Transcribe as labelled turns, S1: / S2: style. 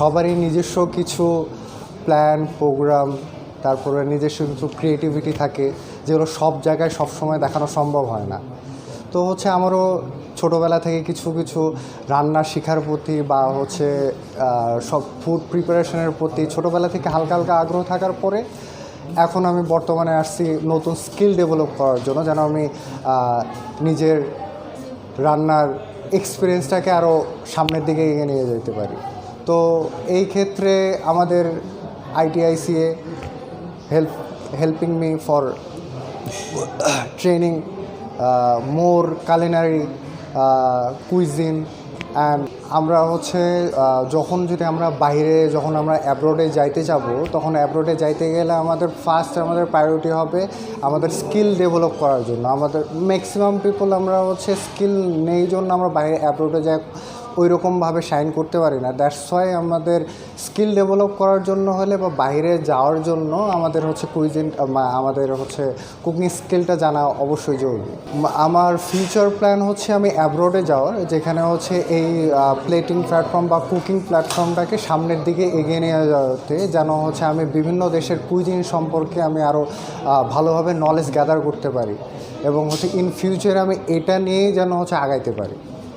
S1: সবারই নিজস্ব কিছু প্ল্যান প্রোগ্রাম তারপরে নিজস্ব কিছু ক্রিয়েটিভিটি থাকে যেগুলো সব জায়গায় সবসময় দেখানো সম্ভব হয় না। তো আমারও ছোটোবেলা থেকে কিছু কিছু রান্না শেখার প্রতি বা সব ফুড প্রিপারেশনের প্রতি ছোটোবেলা থেকে হালকা হালকা আগ্রহ থাকার পরে এখন আমি বর্তমানে আসছি নতুন স্কিল ডেভেলপ করার জন্য, যেন আমি নিজের রান্নার এক্সপিরিয়েন্সটাকে আরও সামনের দিকে এগিয়ে নিয়ে যেতে পারি। তো এই ক্ষেত্রে আমাদের ITICA helping me for training more culinary cuisine and আমরা যদি আমরা বাইরে আমরা অ্যাব্রোডে যাইতে যাব, তখন অ্যাব্রোডে যাইতে গেলে আমাদের প্রায়োরিটি হবে আমাদের স্কিল ডেভেলপ করার জন্য। আমাদের ম্যাক্সিমাম পিপল আমরা স্কিল নেই জন্য আমরা বাইরে অ্যাব্রোডে যাই ওই রকমভাবে শাইন করতে পারি না। দ্যাটস ওয়াই আমাদের স্কিল ডেভেলপ করার জন্য হলে বা বাইরে যাওয়ার জন্য আমাদের কুইজিন আমাদের কুকিং স্কিলটা জানা অবশ্যই জরুরি। আমার ফিউচার প্ল্যান আমি অ্যাব্রোডে যাওয়ার, যেখানে এই প্লেটিং প্ল্যাটফর্ম বা কুকিং প্ল্যাটফর্মটাকে সামনের দিকে এগিয়ে নিয়ে যাওয়াতে যেন আমি বিভিন্ন দেশের কুইজিন সম্পর্কে আমি আরও ভালোভাবে নলেজ গ্যাদার করতে পারি এবং ইন ফিউচারে আমি এটা নিয়েই যেন আগাইতে পারি।